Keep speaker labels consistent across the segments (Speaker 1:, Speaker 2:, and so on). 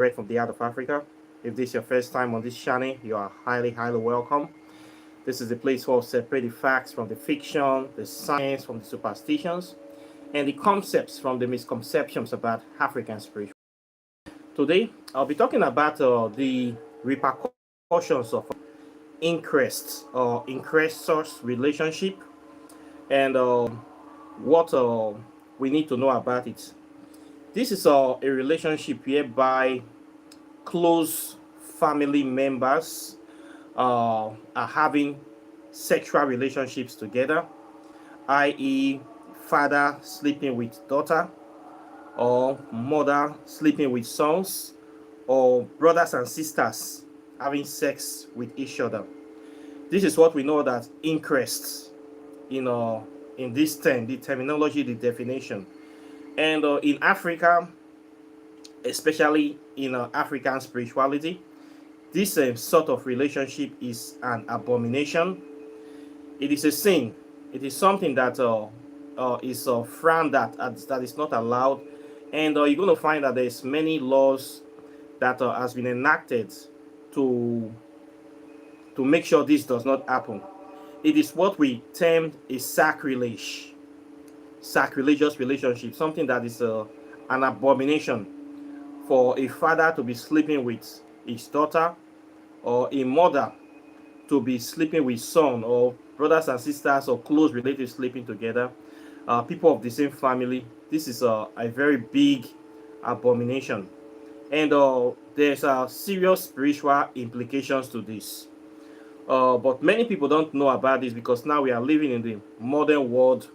Speaker 1: right from the heart of Africa. If this is your first time on this channel, you are highly, highly welcome. This is the place where we separate the facts from the fiction, the science from the superstitions, and the concepts from the misconceptions about African spirituality. Today, I'll be talking about the repercussions of incest or incestous relationship and what we need to know about it. This is a relationship whereby close family members are having sexual relationships together, i.e., father sleeping with daughter, or mother sleeping with sons, or brothers and sisters having sex with each other. This is what we know that incest in this term, the terminology, the definition. And in Africa, especially in African spirituality, this sort of relationship is an abomination. It is a sin. It is something that is frowned at, that is not allowed. And you're going to find that there's many laws that has been enacted to make sure this does not happen. It is what we term a sacrilegious relationship, something that is an abomination for a father to be sleeping with his daughter, or a mother to be sleeping with son, or brothers and sisters or close relatives sleeping together, people of the same family. This is a very big abomination, and there's serious spiritual implications to this. But many people don't know about this because now we are living in the modern world.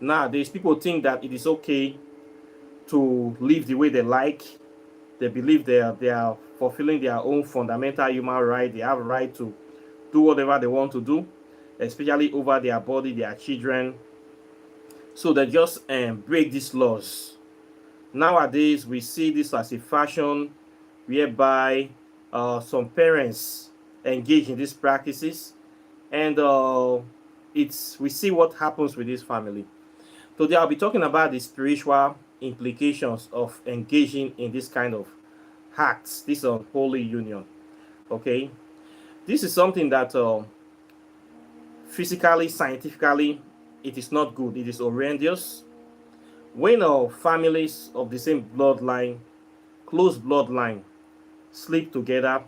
Speaker 1: Nowadays, people think that it is okay to live the way they like. They believe they are fulfilling their own fundamental human right. They have a right to do whatever they want to do, especially over their body, their children. So they just break these laws. Nowadays, we see this as a fashion whereby some parents engage in these practices, and we see what happens with this family. Today, I'll be talking about the spiritual implications of engaging in this kind of acts, this unholy union. Okay, this is something that physically, scientifically, it is not good. It is horrendous. When families of the same bloodline, close bloodline, sleep together,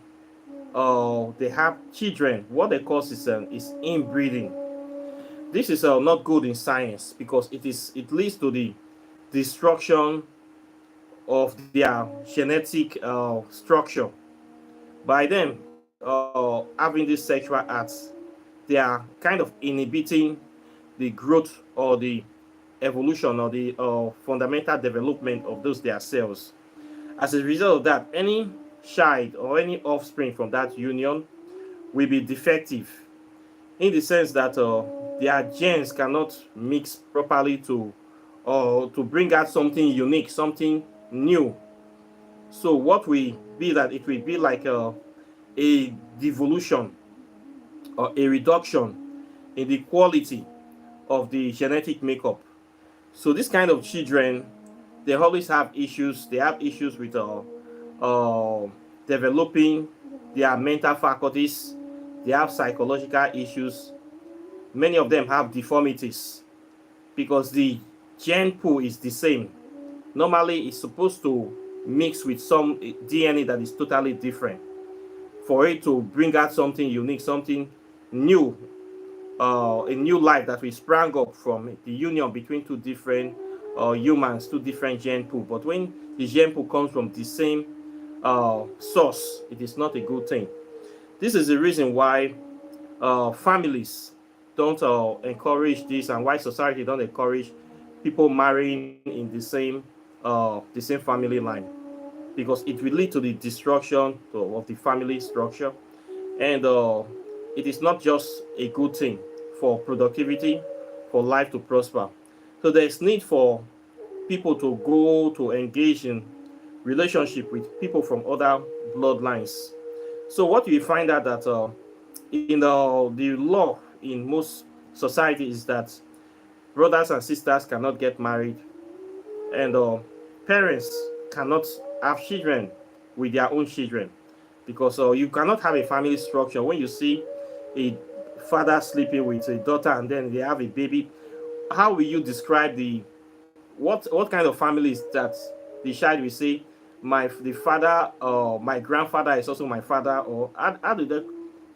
Speaker 1: they have children, what they cause is inbreeding. This is not good in science because it leads to the destruction of their genetic structure. By them having these sexual acts, they are kind of inhibiting the growth or the evolution or the fundamental development of those their cells. As a result of that, any child or any offspring from that union will be defective, in the sense that their genes cannot mix properly to bring out something unique, something new. So what will be that it will be like a devolution or a reduction in the quality of the genetic makeup. So this kind of children, they always have issues. They have issues with developing their mental faculties. They have psychological issues. Many of them have deformities because the gene pool is the same. Normally, it's supposed to mix with some DNA that is totally different for it to bring out something unique, something new, a new life that will sprang up from the union between two different humans, two different gene pool. But when the gene pool comes from the same source, it is not a good thing. This is the reason why families don't encourage this, and why society don't encourage people marrying in the same family line, because it will lead to the destruction of the family structure, and it is not just a good thing for productivity, for life to prosper. So there is need for people to go to engage in relationship with people from other bloodlines. So what you find out that in the law in most societies is that brothers and sisters cannot get married, and parents cannot have children with their own children, because you cannot have a family structure when you see a father sleeping with a daughter and then they have a baby. How will you describe what kind of family is that? The child will say, the father or my grandfather is also my father, or how do they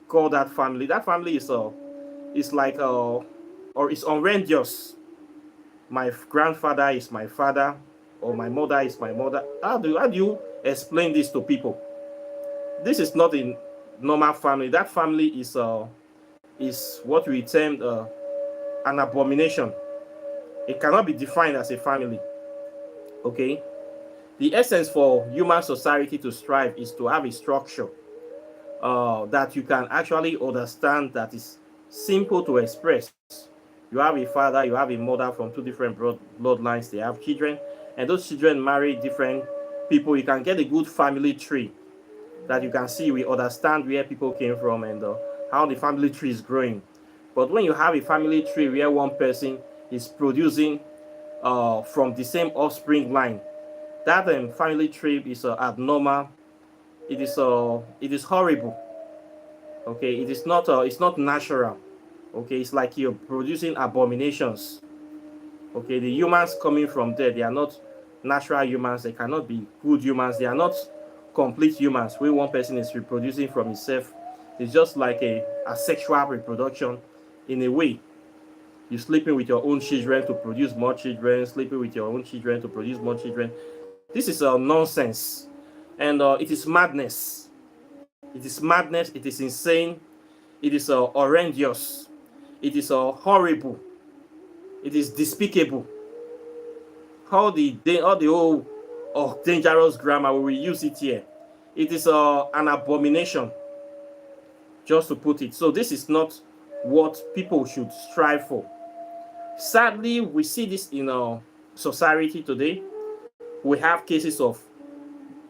Speaker 1: call that family? That family is like or it's horrendous. My grandfather is my father, or my mother is my mother. How do you explain this to people? This is not a normal family. That family is what we term an abomination. It cannot be defined as a family. Okay. The essence for human society to strive is to have a structure that you can actually understand, that is simple to express. You have a father, you have a mother from two different bloodlines. They have children, and those children marry different people. You can get a good family tree that you can see. We understand where people came from and how the family tree is growing. But when you have a family tree where one person is producing from the same offspring line, that family tree is abnormal. It is horrible. Okay, it's not natural. Okay, it's like you're producing abominations. Okay, the humans coming from there, they are not natural humans. They cannot be good humans. They are not complete humans where one person is reproducing from himself. It's just like a sexual reproduction in a way. You're sleeping with your own children to produce more children, sleeping with your own children to produce more children. This is nonsense, and it is madness. It is madness. It is insane. It is horrendous. It is horrible. It is despicable. All the old dangerous grammar, we will use it here. It is an abomination, just to put it. So this is not what people should strive for. Sadly, we see this in our society today. We have cases of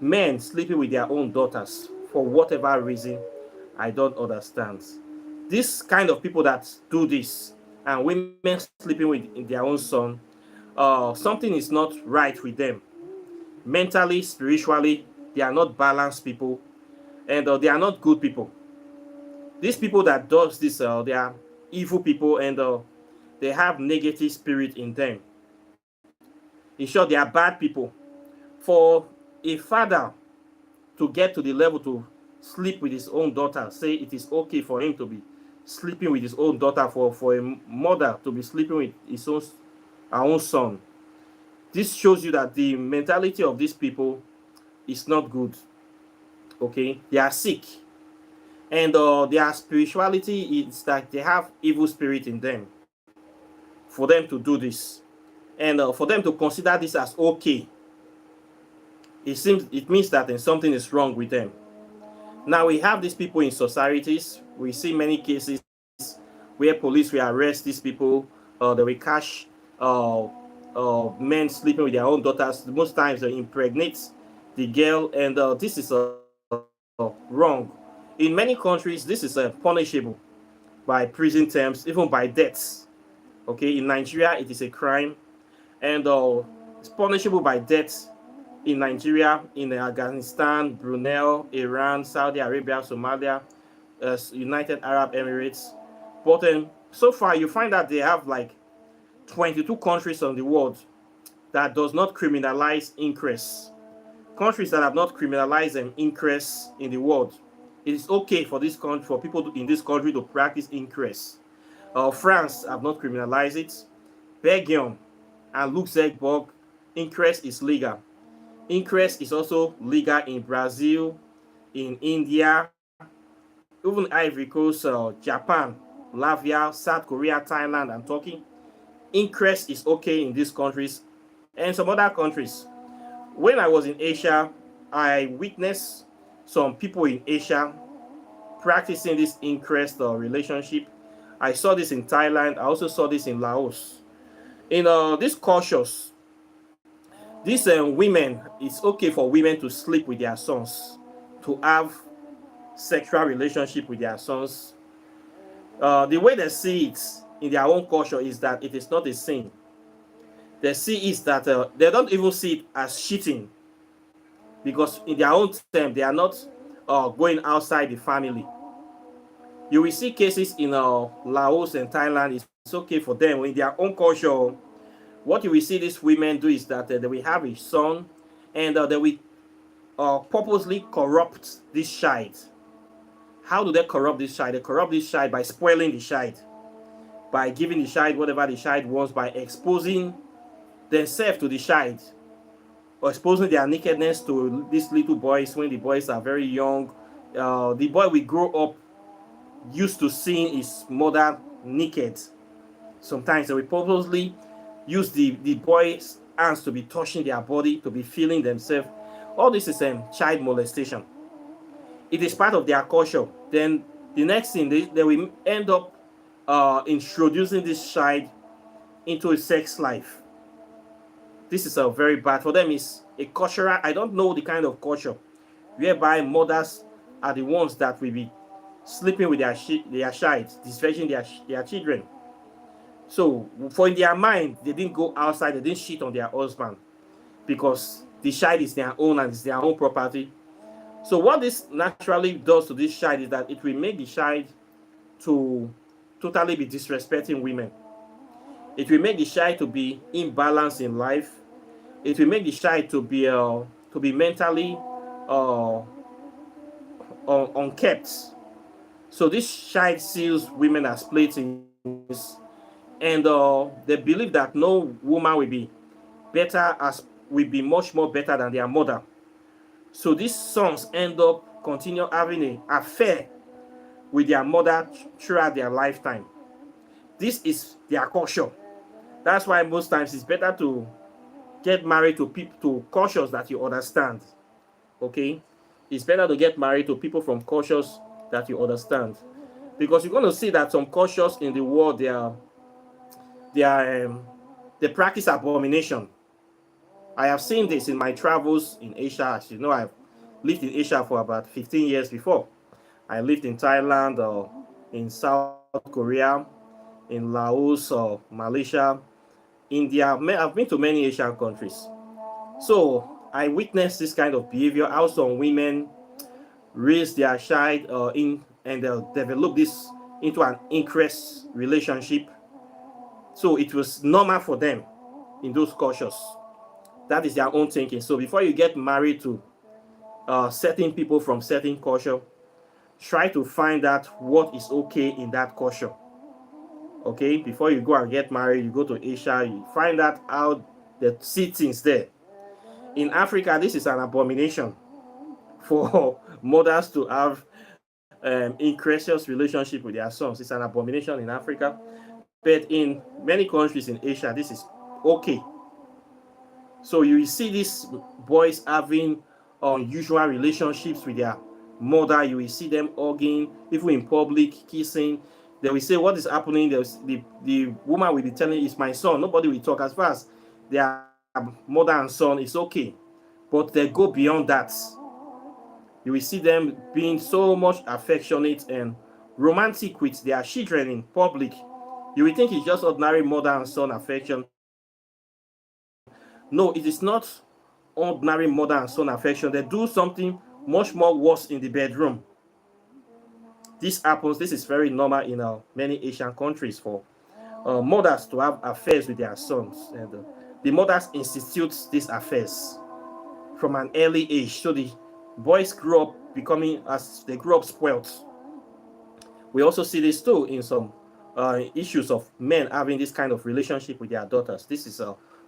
Speaker 1: men sleeping with their own daughters for whatever reason I don't understand. This kind of people that do this, and women sleeping with their own son, something is not right with them. Mentally, spiritually, they are not balanced people, and they are not good people. These people that does this, they are evil people, and they have negative spirit in them. In short, they are bad people. For a father to get to the level to sleep with his own daughter, say it is okay for him to be sleeping with his own daughter, for a mother to be sleeping with her own son. This shows you that the mentality of these people is not good. Okay, they are sick, and their spirituality is that they have evil spirit in them for them to do this, and for them to consider this as okay. It means that something is wrong with them. Now we have these people in societies. We see many cases where police will arrest these people. They will catch men sleeping with their own daughters. Most times they impregnate the girl, and this is wrong. In many countries, this is punishable by prison terms, even by death. Okay, in Nigeria, it is a crime, and it's punishable by death in Nigeria, in Afghanistan, Brunei, Iran, Saudi Arabia, Somalia, United Arab Emirates. But so far, you find that they have like 22 countries on the world that does not criminalize incest. Countries that have not criminalized incest in the world. It is okay for this country, for people in this country to practice incest. France have not criminalized it. Belgium and Luxembourg, incest is legal. Incest is also legal in Brazil, in India, even Ivory Coast, Japan, Latvia, South Korea, Thailand, and Turkey. Incest is okay in these countries and some other countries. When I was in Asia, I witnessed some people in Asia practicing this incest relationship. I saw this in Thailand. I also saw this in Laos. In these cultures, these women, it's okay for women to sleep with their sons, to have sexual relationship with their sons. The way they see it in their own culture is that it is not a sin. They see is that they don't even see it as cheating. because in their own term, they are not going outside the family. You will see cases in Laos and Thailand. It's okay for them in their own culture. What you will see these women do is that they will have a son, and they will purposely corrupt this child. How do they corrupt this child? They corrupt this child by spoiling the child, by giving the child whatever the child wants, by exposing themselves to the child, or exposing their nakedness to these little boys when the boys are very young. The boy will grow up used to seeing his mother naked. Sometimes they will purposely use the boys' hands to be touching their body, to be feeling themselves. All this is child molestation. It is part of their culture. Then the next thing, they will end up introducing this child into a sex life. This is very bad. For them, it's a cultural, I don't know the kind of culture, whereby mothers are the ones that will be sleeping with their child, disvirgin their children. So for in their mind, they didn't go outside, they didn't cheat on their husband, because the child is their own and it's their own property. So what this naturally does to this child is that it will make the child to totally be disrespecting women. It will make the child to be imbalanced in life. It will make the child to be mentally unkept. So this child sees women as playthings, and they believe that no woman will be much more better than their mother. So these sons end up continue having an affair with their mother throughout their lifetime. This is their culture. That's why most times it's better to get married to people, to cultures that you understand. Okay, it's better to get married to people from cultures that you understand, because you're going to see that some cultures in the world they practice abomination. I have seen this in my travels in Asia. As you know, I've lived in Asia for about 15 years before. I lived in Thailand, or in South Korea, in Laos, or Malaysia, India. I've been to many Asian countries. So I witnessed this kind of behavior. How some women raise their child and they'll develop this into an incest relationship. So it was normal for them in those cultures. That is their own thinking. So before you get married to certain people from certain culture, try to find out what is okay in that culture. Okay, before you go and get married, you go to Asia, you find out how they see things there. In Africa, this is an abomination for mothers to have incestuous relationship with their sons. It's an abomination in Africa, but in many countries in Asia, this is okay. So you see these boys having unusual relationships with their mother. You will see them hugging, even in public, kissing. They will say, what is happening? The woman will be telling, it's my son. Nobody will talk. As far as their mother and son, it's okay. But they go beyond that. You will see them being so much affectionate and romantic with their children in public. You will think it's just ordinary mother and son affection. No, it is not ordinary mother and son affection. They do something much more worse in the bedroom. This happens. This is very normal in many Asian countries for mothers to have affairs with their sons, and the mothers institute these affairs from an early age. So the boys grow up as they grow up spoiled. We also see this too in some issues of men having this kind of relationship with their daughters. This is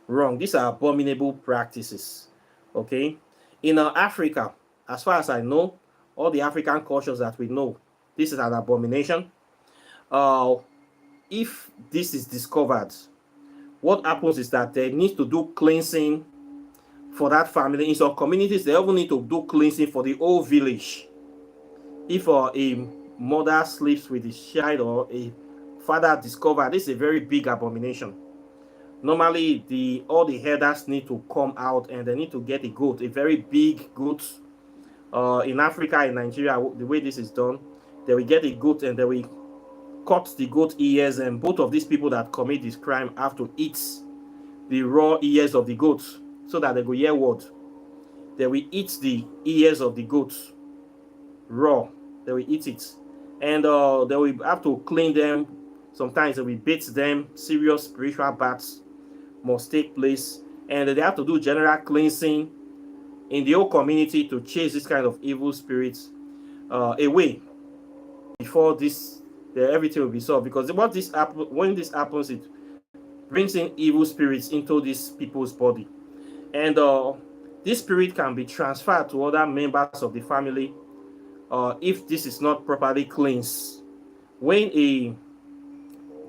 Speaker 1: wrong. These are abominable practices. Okay, in Africa, as far as I know, all the African cultures that we know, this is an abomination. If this is discovered, what happens is that they need to do cleansing for that family. In some communities, they even need to do cleansing for the whole village. If a mother sleeps with his child, or a father discovers, this is a very big abomination. Normally, all the elders need to come out, and they need to get a goat, a very big goat. In Africa, in Nigeria, the way this is done, they will get a goat and they will cut the goat ears, and both of these people that commit this crime have to eat the raw ears of the goat so that they go hear word. They will eat the ears of the goats raw. They will eat it, and they will have to clean them. Sometimes they will beat them. Serious spiritual baths must take place, and they have to do general cleansing in the whole community to chase this kind of evil spirits away before everything will be solved. Because when this happens, it brings in evil spirits into these people's body, and this spirit can be transferred to other members of the family if this is not properly cleansed. When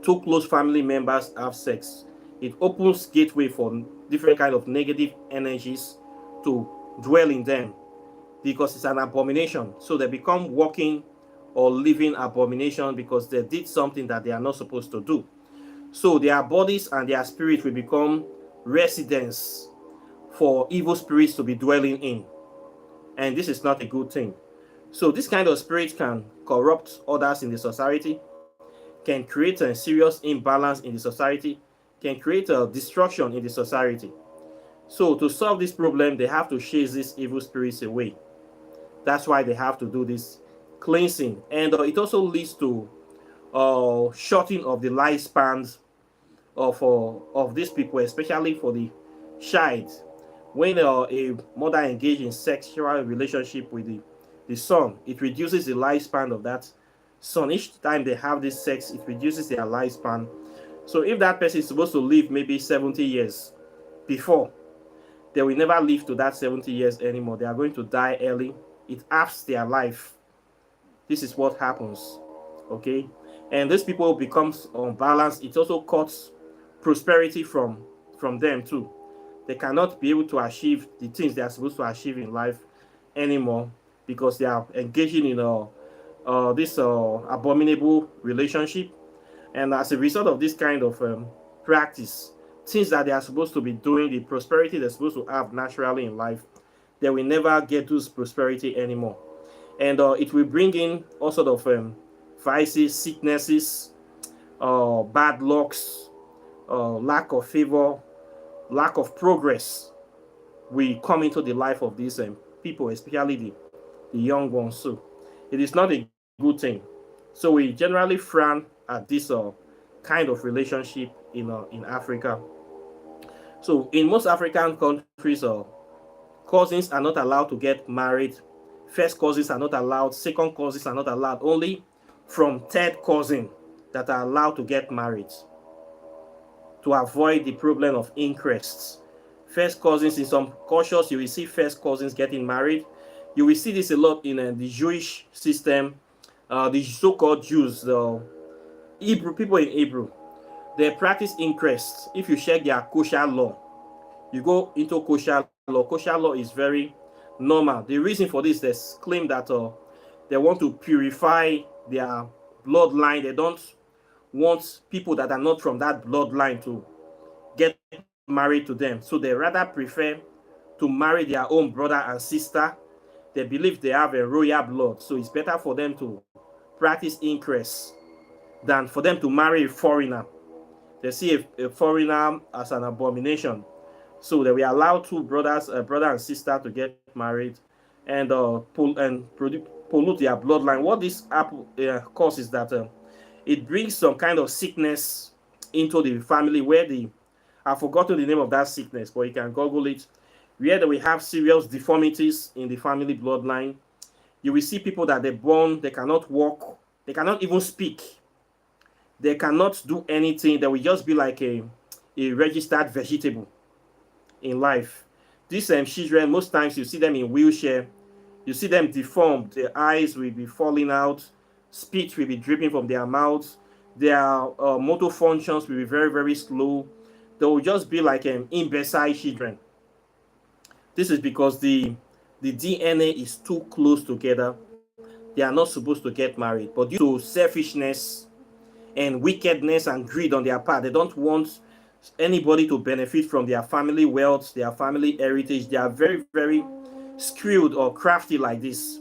Speaker 1: two close family members have sex, it opens gateway for different kind of negative energies to dwell in them, because it's an abomination. So they become walking or living abomination because they did something that they are not supposed to do. So their bodies and their spirit will become residence for evil spirits to be dwelling in. And this is not a good thing. So this kind of spirit can corrupt others in the society, can create a serious imbalance in the society, can create a destruction in the society. So to solve this problem, they have to chase these evil spirits away. That's why they have to do this cleansing. And it also leads to shortening of the lifespans of these people, especially for the child. When a mother engages in sexual relationship with the son, it reduces the lifespan of that son. Each time they have this sex, it reduces their lifespan. So if that person is supposed to live maybe 70 years before, they will never live to that 70 years anymore. They are going to die early. It halves their life. This is what happens. Okay? And these people becomes unbalanced. It also cuts prosperity from them too. They cannot be able to achieve the things they are supposed to achieve in life anymore because they are engaging in this abominable relationship. And as a result of this kind of practice, things that they are supposed to be doing, the prosperity they're supposed to have naturally in life, they will never get those prosperity anymore. And it will bring in all sort of vices, sicknesses, bad lucks, lack of favor, lack of progress will come into the life of these people, especially the young ones. So it is not a good thing. So we generally frown at this kind of relationship in Africa. So in most African countries, cousins are not allowed to get married. First cousins are not allowed. Second cousins are not allowed. Only from third cousin that are allowed to get married to avoid the problem of incest. First cousins, in some cultures, you will see first cousins getting married. You will see this a lot in the Jewish system. The so-called Jews, the Hebrew people in Hebrew, they practice incest. If you check their kosher law, you go into kosher law. Kosher law is very normal. The reason for this, they claim that they want to purify their bloodline. They don't want people that are not from that bloodline to get married to them. So they rather prefer to marry their own brother and sister. They believe they have a royal blood. So it's better for them to practice incest than for them to marry a foreigner. They see a foreigner as an abomination. So they will allow two brothers, brother and sister, to get married and pollute their bloodline. What this causes is that it brings some kind of sickness into the family where I've forgotten the name of that sickness, but you can Google it. Where we have serious deformities in the family bloodline. You will see people that they're born, they cannot walk, they cannot even speak, they cannot do anything. They will just be like a registered vegetable in life. These children, most times you see them in wheelchair, you see them deformed, their eyes will be falling out, speech will be dripping from their mouths, their motor functions will be very, very slow. They will just be like imbecile children. This is because the DNA is too close together. They are not supposed to get married. But due to selfishness and wickedness and greed on their part, they don't want anybody to benefit from their family wealth, their family heritage. They are very, very skilled or crafty like this.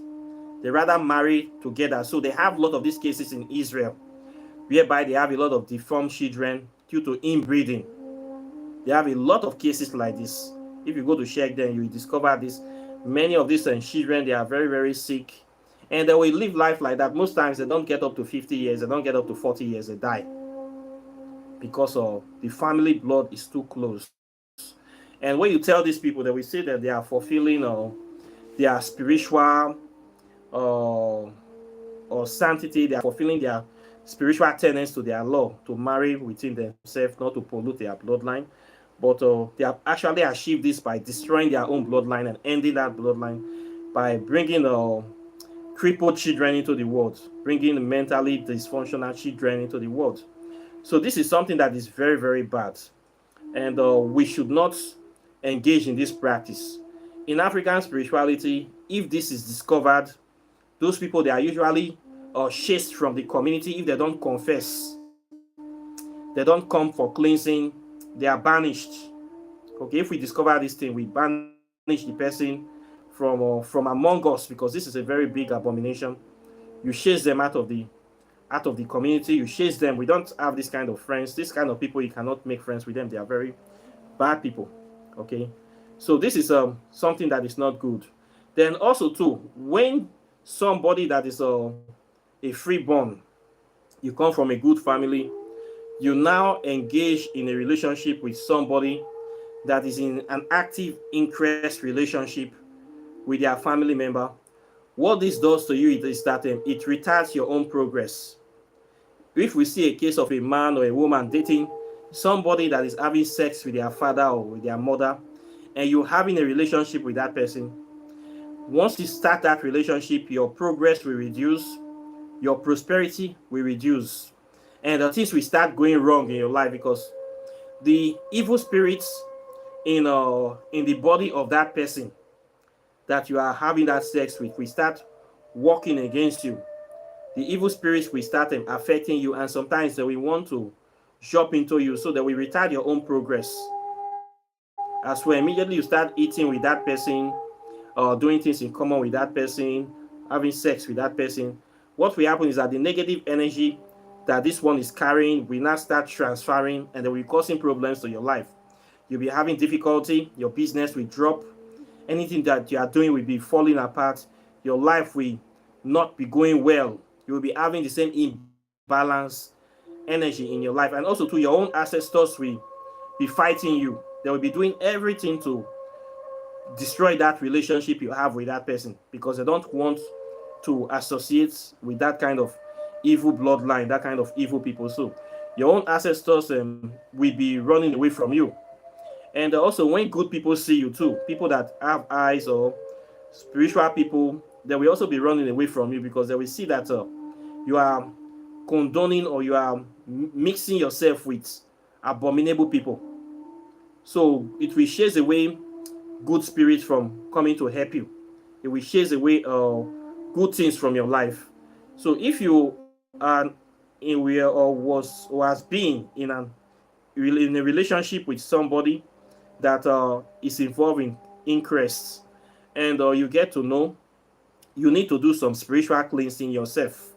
Speaker 1: They rather marry together. So they have a lot of these cases in Israel, whereby they have a lot of deformed children due to inbreeding. They have a lot of cases like this. If you go to check them, you will discover this. Many of these children, they are very, very sick. And they will live life like that. Most times they don't get up to 50 years, they don't get up to 40 years, they die because of the family blood is too close. And when you tell these people, they will say that they are fulfilling their spiritual uh, or sanctity, they are fulfilling their spiritual tenets to their law to marry within themselves, not to pollute their bloodline. But they have actually achieved this by destroying their own bloodline and ending that bloodline by bringing crippled children into the world, bringing mentally dysfunctional children into the world. So this is something that is very, very bad. And we should not engage in this practice. In African spirituality, if this is discovered, those people, they are usually chased from the community. If they don't confess, they don't come for cleansing, they are banished. Okay, if we discover this thing, we banish the person from among us, because this is a very big abomination. You chase them out of the community. You chase them. We don't have this kind of friends. This kind of people, you cannot make friends with them. They are very bad people. Okay, so this is something that is not good. Then also too, when somebody that is a freeborn, you come from a good family, you now engage in a relationship with somebody that is in an active incest relationship with their family member. What this does to you is that it retards your own progress. If we see a case of a man or a woman dating somebody that is having sex with their father or with their mother, and you're having a relationship with that person, once you start that relationship, your progress will reduce, your prosperity will reduce, and things will start going wrong in your life, because the evil spirits in the body of that person that you are having that sex with will start working against you. The evil spirits will start affecting you, and sometimes they will want to jump into you, so that will retard your own progress. As well, immediately you start eating with that person, doing things in common with that person, having sex with that person, what will happen is that the negative energy that this one is carrying will now start transferring, and they will be causing problems to your life. You'll be having difficulty, your business will drop, anything that you are doing will be falling apart, your life will not be going well, you will be having the same imbalance energy in your life. And also to your own ancestors will be fighting you. They will be doing everything to destroy that relationship you have with that person, because they don't want to associate with that kind of evil bloodline, that kind of evil people. So your own ancestors will be running away from you. And also, when good people see you too, people that have eyes or spiritual people, they will also be running away from you, because they will see that you are condoning, or you are mixing yourself with abominable people. So it will chase away good spirits from coming to help you. It will chase away good things from your life. So if you are has been in a relationship with somebody that is involving interests, and you get to know, you need to do some spiritual cleansing yourself,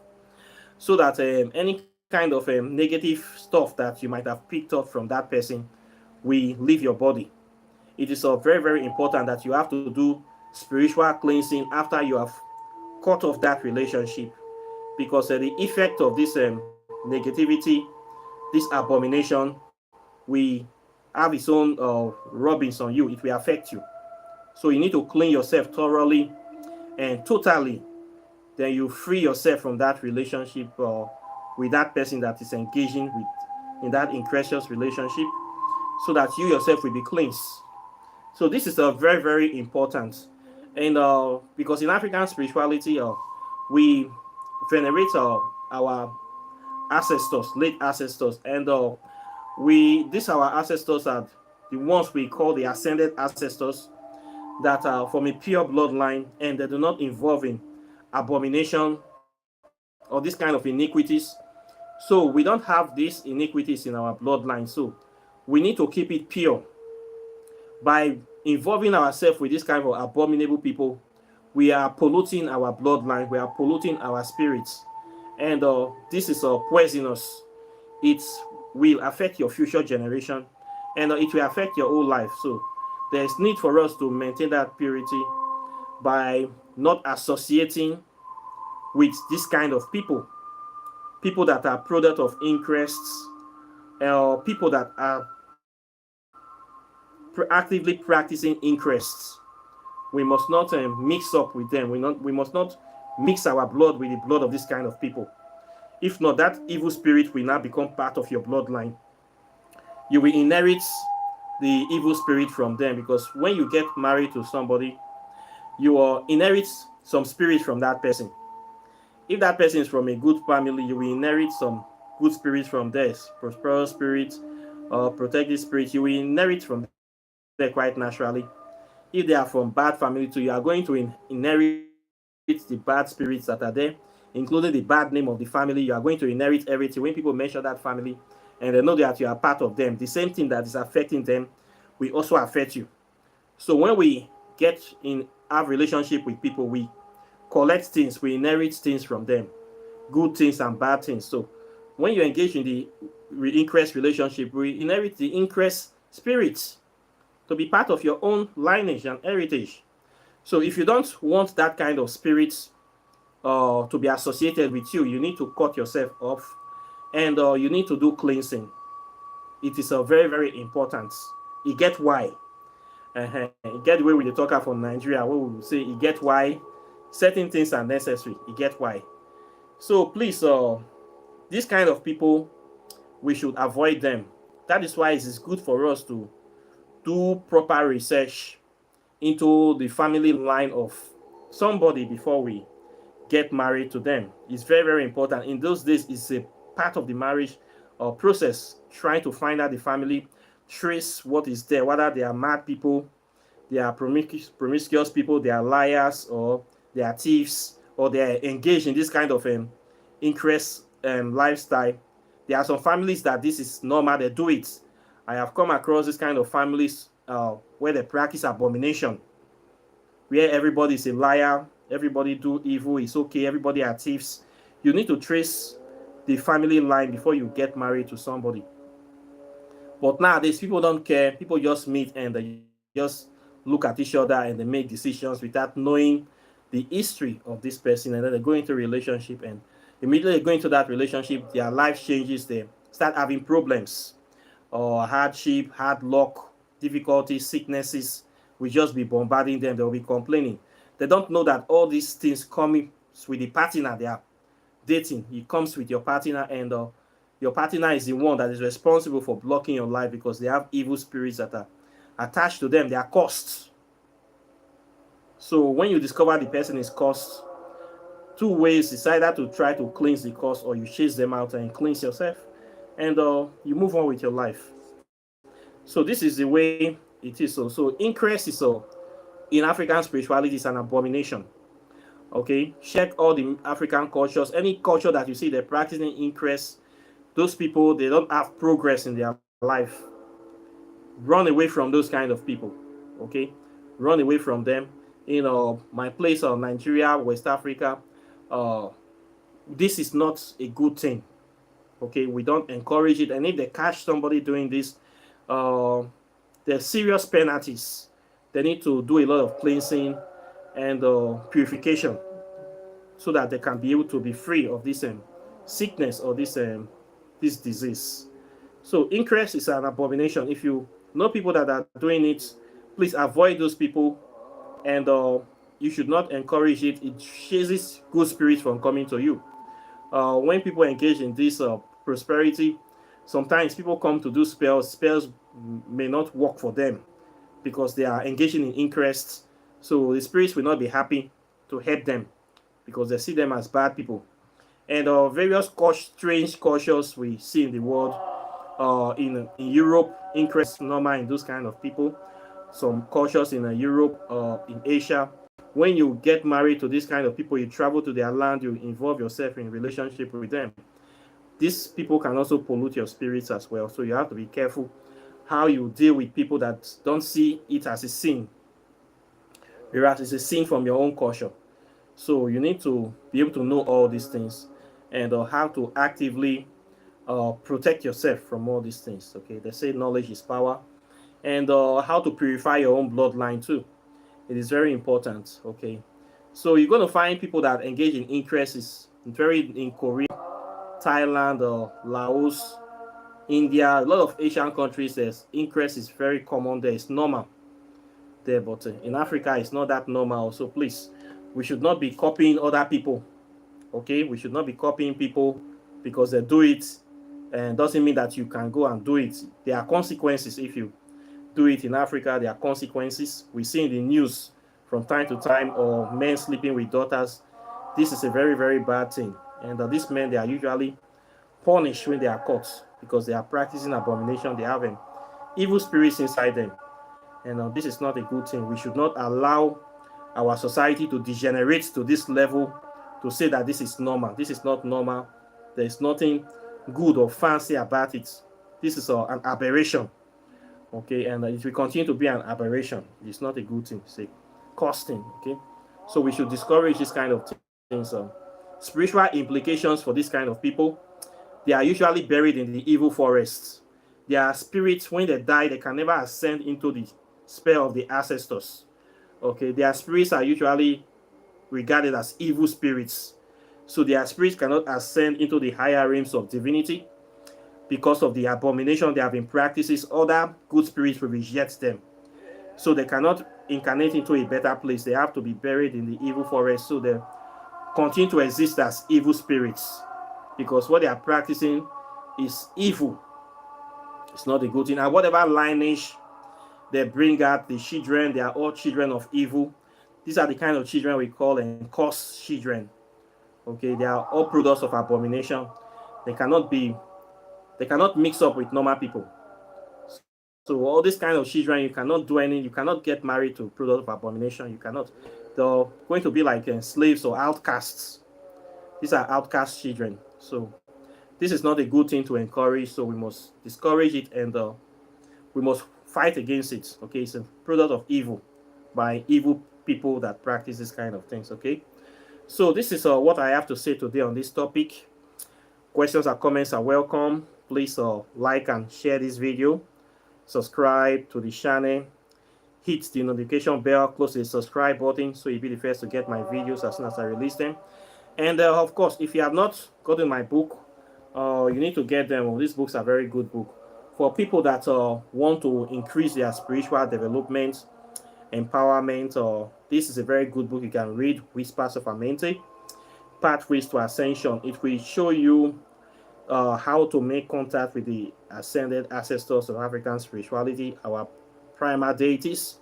Speaker 1: so that any kind of negative stuff that you might have picked up from that person will leave your body. It is very, very important that you have to do spiritual cleansing after you have cut off that relationship, because the effect of this negativity, this abomination, will have its own rubbings on you. It will affect you. So you need to clean yourself thoroughly and totally. Then you free yourself from that relationship with that person that is engaging with in that incredulous relationship, so that you yourself will be cleansed. So this is very, very important. And because in African spirituality, we venerate our ancestors, late ancestors, and these our ancestors are the ones we call the ascended ancestors, that are from a pure bloodline, and they do not involve in abomination or this kind of iniquities. So we don't have these iniquities in our bloodline. So we need to keep it pure. By involving ourselves with this kind of abominable people, we are polluting our bloodline, we are polluting our spirits, and this is poisonous. It will affect your future generation, and it will affect your whole life. So there's need for us to maintain that purity by not associating with this kind of people that are product of interests, people that are actively practicing interests. We must not mix up with them. We must not mix our blood with the blood of this kind of people. If not, that evil spirit will now become part of your bloodline. You will inherit the evil spirit from them, because when you get married to somebody, you will inherit some spirit from that person. If that person is from a good family, you will inherit some good spirits from there, prosperous spirits, protective spirits. You will inherit from there quite naturally. If they are from bad family too, you are going to inherit the bad spirits that are there, including the bad name of the family. You are going to inherit everything. When people mention that family and they know that you are part of them, the same thing that is affecting them will also affect you. So when we get in have relationship with people, we collect things, we inherit things from them, good things and bad things. So when you engage in the increased relationship, we inherit the increased spirits to be part of your own lineage and heritage. So if you don't want that kind of spirit to be associated with you, you need to cut yourself off, and you need to do cleansing. It is very, very important. You get why. You get the way with the talker from Nigeria, where we will say, you get why certain things are necessary. You get why. So please, this kind of people, we should avoid them. That is why it is good for us to do proper research into the family line of somebody before we get married to them. It's very, very important. In those days, it's a part of the marriage process, trying to find out the family, trace what is there, whether they are mad people, they are promiscuous people, they are liars, or they are thieves, or they are engaged in this kind of interest lifestyle. There are some families that this is normal, they do it. I have come across this kind of families where they practice abomination, where everybody is a liar, everybody do evil, it's okay, everybody are thieves. You need to trace the family line before you get married to somebody. But nowadays, people don't care. People just meet and they just look at each other and they make decisions without knowing the history of this person. And then they go into a relationship, and immediately they go into that relationship, their life changes. They start having problems or hardship, hard luck, difficulties, sicknesses. We just be bombarding them. They'll be complaining. They don't know that all these things come with the partner they are dating. It comes with your partner, and your partner is the one that is responsible for blocking your life, because they have evil spirits that are attached to them. They are cursed. So when you discover the person is cursed, two ways: it's either to try to cleanse the curse, or you chase them out and cleanse yourself, and you move on with your life. So this is the way it is. So incest is in African spirituality is an abomination. Okay, check all the African cultures. Any culture that you see they're practicing incest, those people, they don't have progress in their life. Run away from those kind of people. Okay, run away from them. My place of Nigeria, West Africa, uh, this is not a good thing. Okay, we don't encourage it. And if they catch somebody doing this, uh, there's serious penalties. They need to do a lot of cleansing and purification, so that they can be able to be free of this sickness or this disease. So incest is an abomination. If you know people that are doing it, please avoid those people, and you should not encourage it. It chases good spirits from coming to you. When people engage in this prosperity, sometimes people come to do spells. Spells may not work for them because they are engaging in incest. So the spirits will not be happy to help them, because they see them as bad people. And various strange cultures we see in the world, in Europe, incest normal in those kind of people. Some cultures in Europe, in Asia. When you get married to this kind of people, you travel to their land, you involve yourself in relationship with them. These people can also pollute your spirits as well. So you have to be careful how you deal with people that don't see it as a sin, whereas it's a sin from your own culture. So you need to be able to know all these things, and how to actively protect yourself from all these things. Okay, they say knowledge is power, and how to purify your own bloodline too. It is very important. Okay, so you're going to find people that engage in increases in Korea, Thailand, or Laos, India, a lot of Asian countries. There's increase is very common there. It's normal there, but in Africa, it's not that normal. So please, we should not be copying other people. Okay, we should not be copying people because they do it, and doesn't mean that you can go and do it. There are consequences if you do it in Africa. There are consequences. We see in the news from time to time, or men sleeping with daughters. This is a very, very bad thing. And these men, they are usually punished when they are caught because they are practicing abomination. They have evil spirits inside them. And this is not a good thing. We should not allow our society to degenerate to this level to say that this is normal. This is not normal. There is nothing good or fancy about it. This is an aberration. Okay, and it will continue to be an aberration. It's not a good thing. It's a costing. Okay, so we should discourage this kind of things. Spiritual implications for this kind of people, they are usually buried in the evil forests. Their spirits, when they die, they can never ascend into the spell of the ancestors. Okay, their spirits are usually regarded as evil spirits. So their spirits cannot ascend into the higher realms of divinity because of the abomination they have been practices. Other good spirits will reject them. So they cannot incarnate into a better place. They have to be buried in the evil forest. So they continue to exist as evil spirits because what they are practicing is evil. It's not a good thing. And whatever lineage they bring out, the children, they are all children of evil. These are the kind of children we call cursed children. Okay, they are all products of abomination. They cannot mix up with normal people. So all these kind of children, you cannot do anything. You cannot get married to products of abomination. You cannot. They're going to be like slaves or outcasts. These are outcast children. So this is not a good thing to encourage. So we must discourage it, and we must fight against it. Okay, it's a product of evil by evil people that practice this kind of things. Okay, so this is what I have to say today on this topic. Questions or comments are welcome. Please like and share this video, subscribe to the channel, hit the notification bell close to the subscribe button so you'll be the first to get my videos as soon as I release them. And of course, if you have not gotten my book, you need to get them. These books are very good book for people that want to increase their spiritual development, empowerment. This is a very good book you can read, Whispers of Amente, Pathways to Ascension. It will show you how to make contact with the ascended ancestors of African spirituality, our primal deities,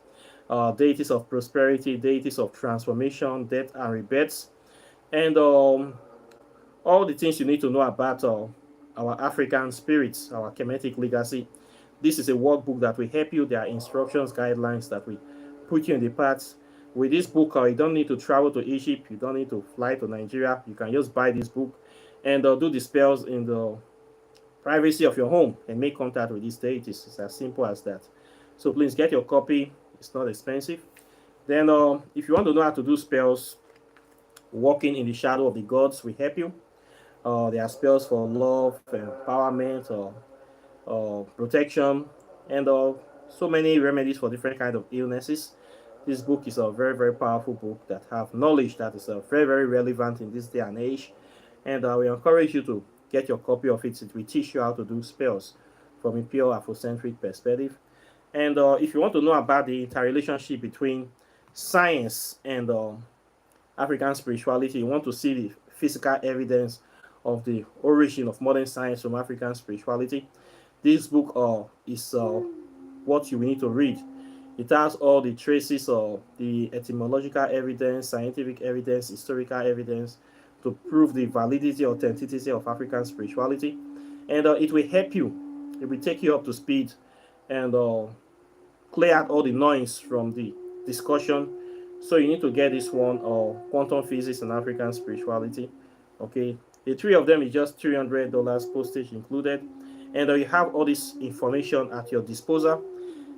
Speaker 1: deities of prosperity, deities of transformation, death and rebirths, and all the things you need to know about our African spirits, our Kemetic legacy. This is a workbook that will help you. There are instructions, guidelines that will put you in the path. With this book, you don't need to travel to Egypt. You don't need to fly to Nigeria. You can just buy this book and do the spells in the privacy of your home and make contact with these deities. It's as simple as that. So please get your copy. It's not expensive. Then if you want to know how to do spells, walking in the shadow of the gods will help you. There are spells for love, empowerment, protection, and so many remedies for different kinds of illnesses. This book is a very, very powerful book that have knowledge that is very, very relevant in this day and age. And we encourage you to get your copy of it. It will teach you how to do spells from a pure Afrocentric perspective. And if you want to know about the interrelationship between science and African spirituality, you want to see the physical evidence of the origin of modern science from African spirituality, this book is what you need to read. It has all the traces of the etymological evidence, scientific evidence, historical evidence to prove the validity, authenticity of African spirituality. And it will help you. It will take you up to speed and clear out all the noise from the discussion. So you need to get this one, Quantum Physics and African Spirituality. Okay, the three of them is just $300, postage included. And you have all this information at your disposal.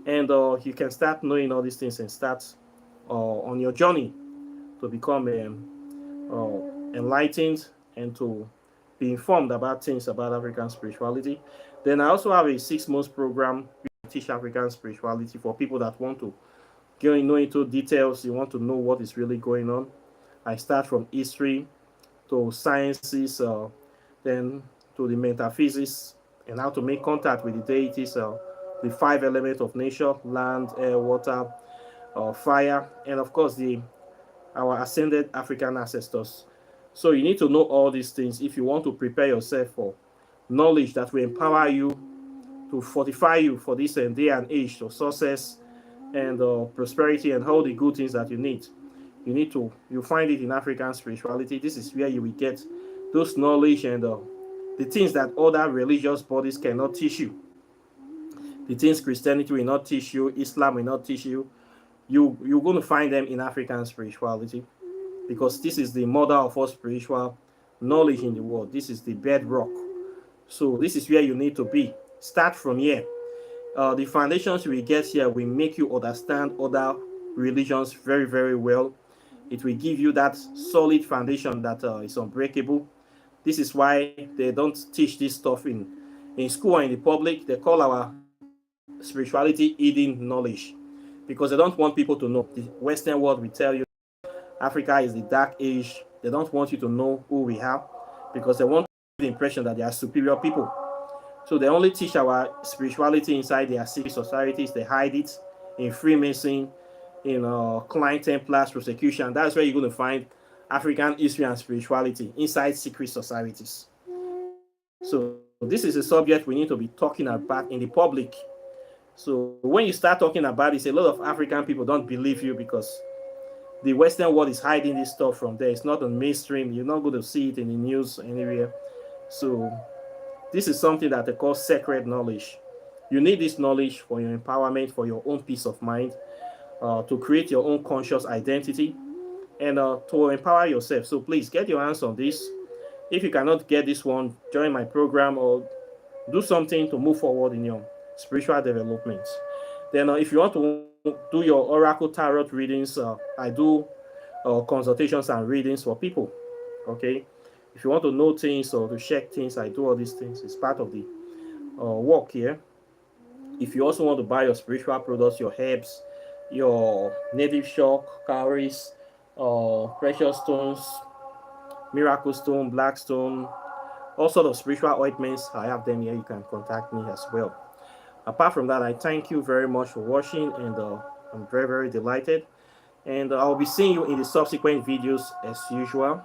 Speaker 1: And you can start knowing all these things and start on your journey to become enlightened and to be informed about things about African spirituality. Then I also have a 6 months program to teach African spirituality for people that want to going into details, you want to know what is really going on, I start from history to sciences, then to the metaphysics, and how to make contact with the deities, the five elements of nature: land, air, water, fire, and of course the our ascended African ancestors. So you need to know all these things if you want to prepare yourself for knowledge that will empower you, to fortify you for this day and age of success and prosperity and all the good things that you need. You find it in African spirituality. This is where you will get those knowledge and the things that other religious bodies cannot teach you. The things Christianity will not teach you, Islam will not teach you. You're going to find them in African spirituality, because this is the mother of all spiritual knowledge in the world. This is the bedrock. So this is where you need to be. Start from here. The foundations we get here will make you understand other religions very, very well. It will give you that solid foundation that is unbreakable. This is why they don't teach this stuff in school or in the public. They call our spirituality hidden knowledge, because they don't want people to know. The Western world will tell you Africa is the dark age. They don't want you to know who we are, because they want the impression that they are superior people. So they only teach our spirituality inside their secret societies. They hide it in Freemason, in Klein Templars, prosecution. That's where you're going to find African history and spirituality, inside secret societies. So this is a subject we need to be talking about in the public. So when you start talking about it, a lot of African people don't believe you, because the Western world is hiding this stuff from there. It's not on mainstream. You're not going to see it in the news anywhere. So this is something that they call sacred knowledge. You need this knowledge for your empowerment, for your own peace of mind, to create your own conscious identity, and to empower yourself. So please get your hands on this. If you cannot get this one, join my program or do something to move forward in your spiritual development. Then if you want to do your oracle tarot readings, I do consultations and readings for people. Okay, if you want to know things or to check things, I do all these things. It's part of the work here. If you also want to buy your spiritual products, your herbs, your native shock, cowries, precious stones, miracle stone, black stone, all sort of spiritual ointments, I have them here. You can contact me as well. Apart from that, I thank you very much for watching, and I'm very, very delighted. And I'll be seeing you in the subsequent videos as usual.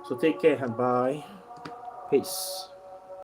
Speaker 1: So take care and bye. Peace.